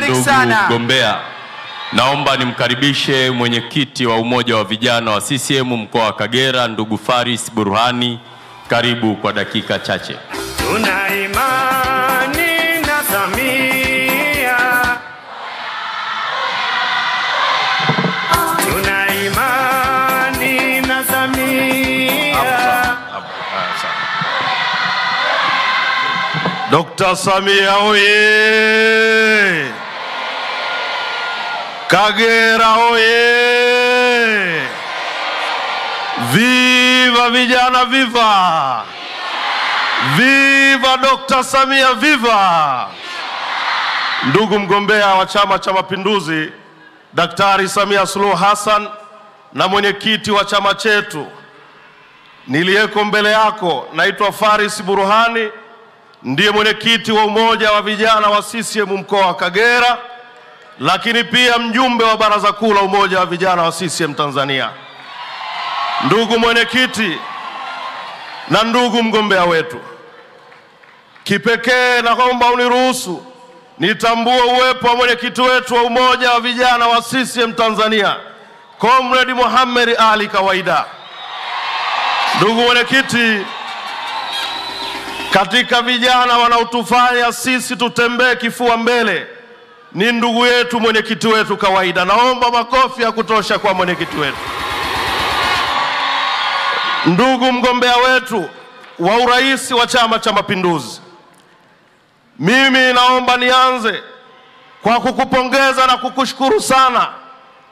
Ndugu mgombea, naomba nimkaribishe mwenyekiti wa umoja wa vijana wa CCM mkoa wa Kagera, ndugu Faris Burhani. Karibu kwa dakika chache. Tuna imani na Samia, tuna imani na Samia. Dr. Samia oye! Kagera oye! Viva vijana, viva! Viva Dr. Samia, viva! Ndugu mgombea wa Chama cha Mapinduzi Daktari Samia Suluhu Hassan na mwenyekiti wa chama chetu, niliyeko mbele yako naitwa Faris Burhani, ndiye mwenyekiti wa umoja wa vijana wa CCM mkoa wa Kagera, lakini pia mjumbe wa baraza kuu la umoja wa vijana wa CCM Tanzania. Ndugu mwenyekiti na ndugu mgombea wetu, kipekee naomba uniruhusu nitambue uwepo wa mwenyekiti wetu wa umoja wa vijana wa CCM Tanzania, Comrade Mohamed Ali Kawaida. Ndugu mwenyekiti, katika vijana wanaotufanya sisi tutembee kifua mbele ni ndugu yetu mwenyekiti wetu Kawaida. Naomba makofi ya kutosha kwa mwenyekiti wetu. Ndugu mgombea wetu wa urais wa Chama cha Mapinduzi, mimi naomba nianze kwa kukupongeza na kukushukuru sana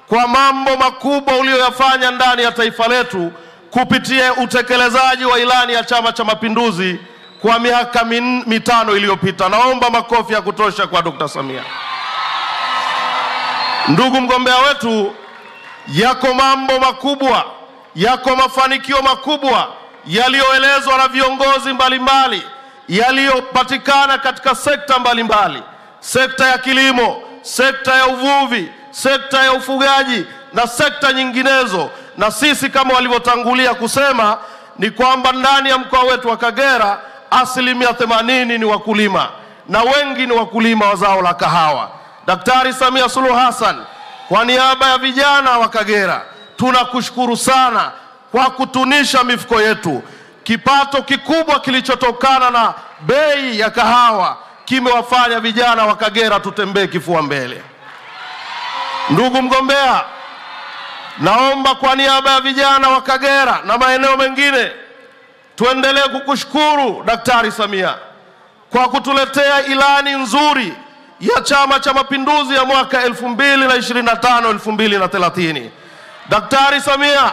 kwa mambo makubwa uliyoyafanya ndani ya taifa letu kupitia utekelezaji wa ilani ya Chama cha Mapinduzi kwa miaka mitano iliyopita. Naomba makofi ya kutosha kwa Dr. Samia. Ndugu mgombea wetu, yako mambo makubwa, yako mafanikio makubwa yaliyoelezwa na viongozi mbalimbali yaliyopatikana katika sekta mbalimbali: sekta ya kilimo, sekta ya uvuvi, sekta ya ufugaji na sekta nyinginezo. Na sisi kama walivyotangulia kusema ni kwamba ndani ya mkoa wetu wa Kagera 80% ni wakulima na wengi ni wakulima wa zao la kahawa. Daktari Samia Suluhu Hassan, kwa niaba ya vijana wa Kagera tunakushukuru sana kwa kutunisha mifuko yetu. Kipato kikubwa kilichotokana na bei ya kahawa kimewafanya vijana wa Kagera tutembee kifua mbele. Ndugu mgombea, naomba kwa niaba ya vijana wa Kagera na maeneo mengine tuendelee kukushukuru Daktari Samia kwa kutuletea ilani nzuri ya Chama cha Mapinduzi ya mwaka 2025-2030. Daktari Samia,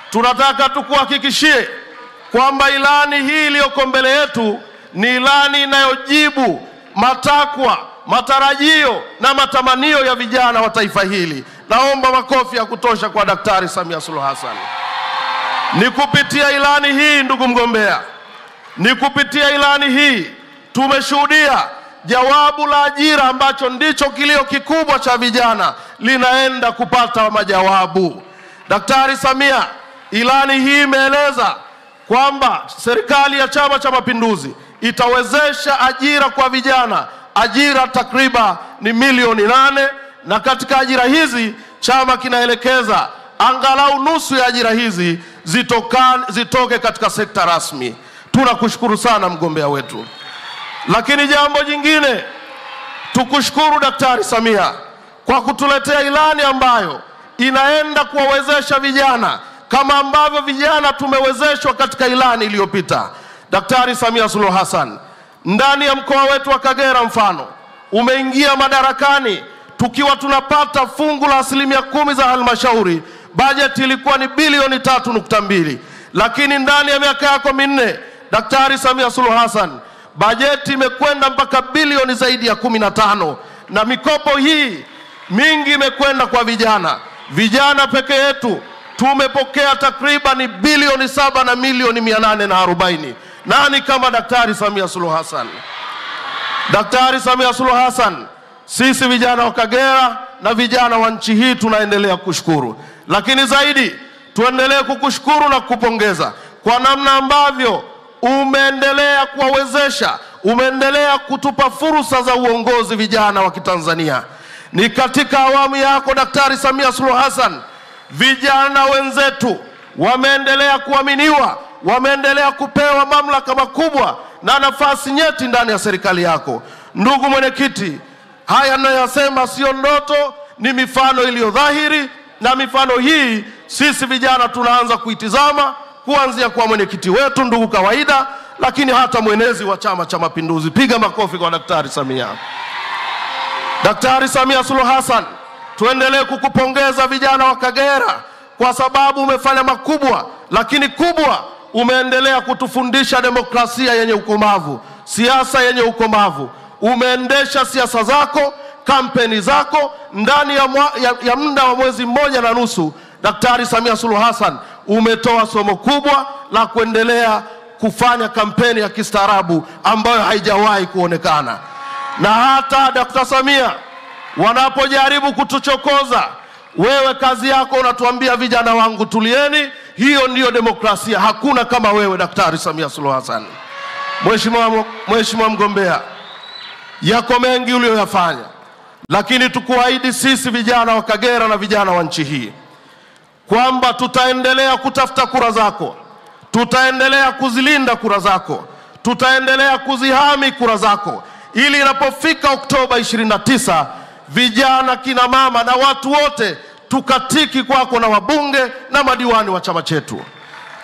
tunataka tukuhakikishie kwamba ilani hii iliyoko mbele yetu ni ilani inayojibu matakwa, matarajio na matamanio ya vijana wa taifa hili. Naomba makofi ya kutosha kwa Daktari Samia Suluhu Hassan. Ni kupitia ilani hii, ndugu mgombea, ni kupitia ilani hii tumeshuhudia jawabu la ajira ambacho ndicho kilio kikubwa cha vijana linaenda kupata majawabu. Daktari Samia, ilani hii imeeleza kwamba serikali ya Chama cha Mapinduzi itawezesha ajira kwa vijana, ajira takriban ni milioni 8, na katika ajira hizi chama kinaelekeza angalau nusu ya ajira hizi zitoke katika sekta rasmi. Tunakushukuru sana mgombea wetu. Lakini jambo jingine, tukushukuru Daktari Samia kwa kutuletea ilani ambayo inaenda kuwawezesha vijana kama ambavyo vijana tumewezeshwa katika ilani iliyopita. Daktari Samia Suluhu Hassan, ndani ya mkoa wetu wa Kagera mfano, umeingia madarakani tukiwa tunapata fungu la 10% za halmashauri. Bajeti ilikuwa ni bilioni 3.2, lakini ndani ya miaka yako minne Daktari Samia Suluhu Hassan, bajeti imekwenda mpaka bilioni zaidi ya 15, na mikopo hii mingi imekwenda kwa vijana. Vijana peke yetu tumepokea takriban bilioni 7 na milioni 840. Nani kama Daktari Samia Suluhu Hassan? Daktari Samia Suluhu Hassan, sisi vijana wa Kagera na vijana wa nchi hii tunaendelea kushukuru, lakini zaidi tuendelee kukushukuru na kukupongeza kwa namna ambavyo umeendelea kuwawezesha umeendelea kutupa fursa za uongozi vijana wa Kitanzania. Ni katika awamu yako Daktari Samia Suluhu Hassan, vijana wenzetu wameendelea kuaminiwa, wameendelea kupewa mamlaka makubwa na nafasi nyeti ndani ya serikali yako. Ndugu mwenyekiti, haya ninayosema sio ndoto, ni mifano iliyo dhahiri, na mifano hii sisi vijana tunaanza kuitizama kuanzia kwa mwenyekiti wetu ndugu Kawaida, lakini hata mwenezi wa Chama cha Mapinduzi. Piga makofi kwa Daktari Samia. Daktari Samia Suluhu Hassan, tuendelee kukupongeza vijana wa Kagera kwa sababu umefanya makubwa, lakini kubwa umeendelea kutufundisha demokrasia yenye ukomavu, siasa yenye ukomavu. Umeendesha siasa zako, kampeni zako ndani ya muda wa mwezi 1.5. Daktari Samia Suluhu Hassan, umetoa somo kubwa la kuendelea kufanya kampeni ya kistaarabu ambayo haijawahi kuonekana. Na hata Dr. Samia wanapojaribu kutuchokoza, wewe kazi yako unatuambia vijana wangu tulieni. Hiyo ndiyo demokrasia. Hakuna kama wewe Daktari Samia Suluhu Hassan. Mheshimiwa mgombea, yako mengi uliyoyafanya, lakini tukuahidi sisi vijana wa Kagera na vijana wa nchi hii kwamba tutaendelea kutafuta kura zako, tutaendelea kuzilinda kura zako, tutaendelea kuzihami kura zako, ili inapofika Oktoba 29 vijana, kina mama na watu wote tukatiki kwako na wabunge na madiwani wa chama chetu.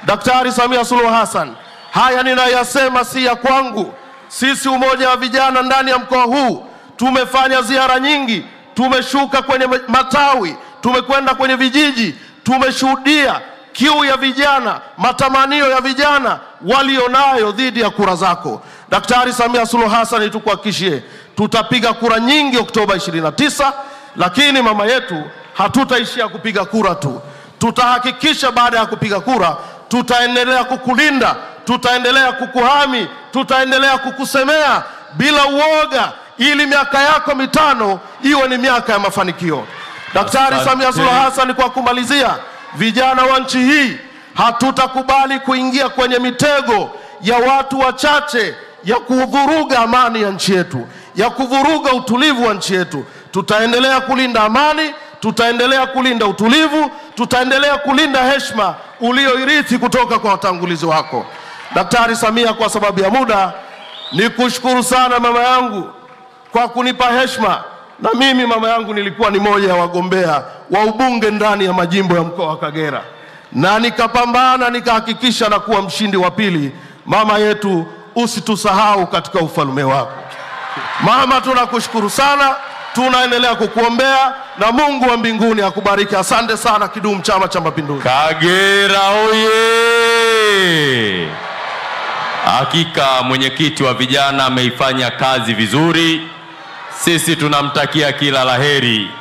Daktari Samia Suluhu Hassan, haya ninayasema si ya kwangu. Sisi umoja wa vijana ndani ya mkoa huu tumefanya ziara nyingi, tumeshuka kwenye matawi, tumekwenda kwenye vijiji, tumeshuhudia kiu ya vijana, matamanio ya vijana walionayo dhidi ya kura zako. Daktari Samia Suluhu Hassan, tukuhakikishie tutapiga kura nyingi Oktoba 29, lakini mama yetu, hatutaishia kupiga kura tu. Tutahakikisha baada ya kupiga kura tutaendelea kukulinda, tutaendelea kukuhami, tutaendelea kukusemea bila uoga, ili miaka yako 5 iwe ni miaka ya mafanikio. Daktari Samia Suluhu Hassan, kwa kumalizia, vijana wa nchi hii hatutakubali kuingia kwenye mitego ya watu wachache ya kuvuruga amani ya nchi yetu, ya kuvuruga utulivu wa nchi yetu. Tutaendelea kulinda amani, tutaendelea kulinda utulivu, tutaendelea kulinda heshima ulioirithi kutoka kwa watangulizi wako. Daktari Samia, kwa sababu ya muda, nikushukuru sana mama yangu kwa kunipa heshima. Na mimi mama yangu nilikuwa ni moja ya wagombea wa ubunge ndani ya majimbo ya mkoa wa Kagera, na nikapambana nikahakikisha na kuwa mshindi wa pili. Mama yetu, usitusahau katika ufalme wako. Mama, tunakushukuru sana, tunaendelea kukuombea na Mungu wa mbinguni akubariki. Asante sana. Kidumu Chama cha Mapinduzi! Kagera oye! Hakika mwenyekiti wa vijana ameifanya kazi vizuri. Sisi tunamtakia kila laheri.